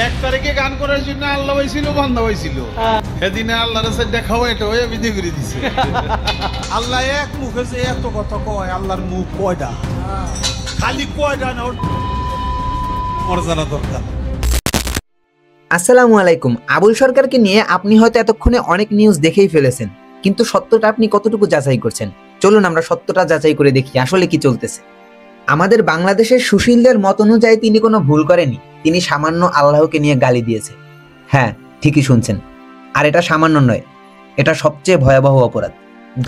1 তারিখে গান করার জন্য আল্লাহ হয়েছিল বান্দা হয়েছিল সেদিনে আল্লাহর সাথে দেখাও এটা হয়ে বিধি করে দিছে আল্লাহ এক মুখে যে এত কথা কয় আল্লাহর মুখ কয়টা খালি কয়টা না ওর জানা দরকার। আসসালামু আলাইকুম। আবুল সরকারকে নিয়ে আপনি হয়তো এতক্ষণে অনেক নিউজ দেখেই ফেলেছেন, কিন্তু সত্যটা আপনি কতটুকু যাচাই করছেন? চলুন আমরা সত্যটা যাচাই করে দেখি আসলে কি চলতেছে। আমাদের বাংলাদেশের সুশীলদের মত অনুযায়ী তিনি কোনো ভুল করেনি, তিনি সামান্য আল্লাহকে নিয়ে গালি দিয়েছে। হ্যাঁ, ঠিকই শুনছেন। আর এটা সামান্য নয়, এটা সবচেয়ে ভয়াবহ অপরাধ।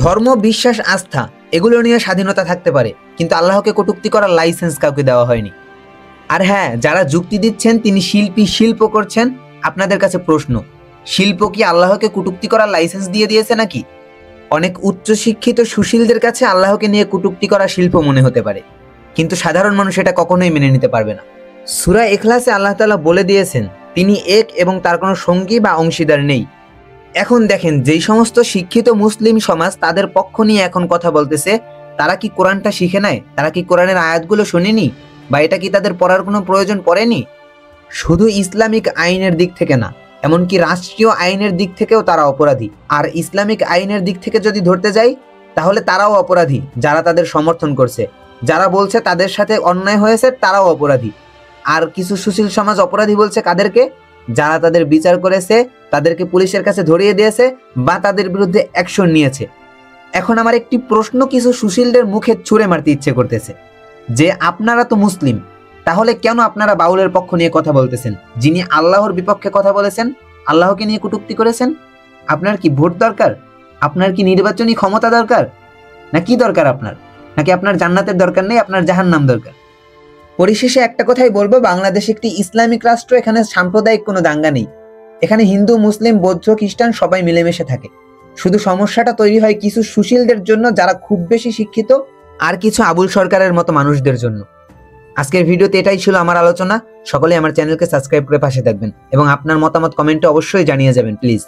ধর্ম, বিশ্বাস, আস্থা এগুলো নিয়ে স্বাধীনতা থাকতে পারে, কিন্তু আল্লাহকে কটূক্তি করার লাইসেন্স কাউকে দেওয়া হয়নি। আর হ্যাঁ, যারা যুক্তি দিচ্ছেন তিনি শিল্পী, শিল্প করছেন, আপনাদের কাছে প্রশ্ন, শিল্প কি আল্লাহকে কটূক্তি করার লাইসেন্স দিয়ে দিয়েছে নাকি? অনেক উচ্চশিক্ষিত সুশীলদের কাছে আল্লাহকে নিয়ে কটূক্তি করা শিল্প মনে হতে পারে, কিন্তু সাধারণ মানুষ এটা কখনোই মেনে নিতে পারবে না। সূরা ইখলাসে আল্লাহ তাআলা বলে দিয়েছেন তিনি এক এবং তার কোনো সঙ্গী বা অংশীদার নেই। এখন দেখেন, যেই সমস্ত শিক্ষিত মুসলিম সমাজ তাদের পক্ষ নিয়ে এখন কথা বলতেছে, তারা কি কোরআনটা শিখে নেয়? তারা কি কোরআনের আয়াতগুলো শোনেনি? বা এটা কি তাদের পড়ার কোনো প্রয়োজন পড়েনি? শুধু ইসলামিক আইনের দিক থেকে না, এমনকি রাষ্ট্রীয় আইনের দিক থেকেও তারা অপরাধী। আর ইসলামিক আইনের দিক থেকে যদি ধরতে যাই, তাহলে তারাও অপরাধী যারা তাদের সমর্থন করছে। যারা বলছে তাদের সাথে অন্যায় হয়েছে তারাও অপরাধী। আর কিছু সুশীল সমাজ অপরাধী বলছে কাদেরকে? যারা তাদের বিচার করেছে, তাদেরকে পুলিশের কাছে ধরিয়ে দিয়েছে বা তাদের বিরুদ্ধে অ্যাকশন নিয়েছে। এখন আমার একটি প্রশ্ন কিছু সুশীলদের মুখে ছুঁড়ে মারতে ইচ্ছে করতেছে যে আপনারা তো মুসলিম, তাহলে কেন আপনারা বাউলের পক্ষ নিয়ে কথা বলতেছেন, যিনি আল্লাহর বিপক্ষে কথা বলেছেন, আল্লাহকে নিয়ে কটূক্তি করেছেন? আপনার কি ভোট দরকার? আপনার কি নির্বাচনী ক্ষমতা দরকার? না কি দরকার আপনার? নাকি আপনার জান্নাতের দরকার নেই, আপনার জাহান্নাম দরকার? পরিশেষে একটা কথাই বলবো, বাংলাদেশ একটি ইসলামিক রাষ্ট্র, এখানে সাম্প্রদায়িক কোনো দাঙ্গা নেই। এখানে হিন্দু, মুসলিম, বৌদ্ধ, খ্রিস্টান সবাই মিলেমিশে থাকে। শুধু সমস্যাটা তৈরি হয় কিছু সুশীলদের জন্য যারা খুব বেশি শিক্ষিত, আর কিছু আবুল সরকারের মতো মানুষদের জন্য। আজকের ভিডিওতে এটাই ছিল আমার আলোচনা। সকলে আমার চ্যানেলকে সাবস্ক্রাইব করে পাশে থাকবেন এবং আপনার মতামত কমেন্টে অবশ্যই জানিয়ে যাবেন প্লিজ।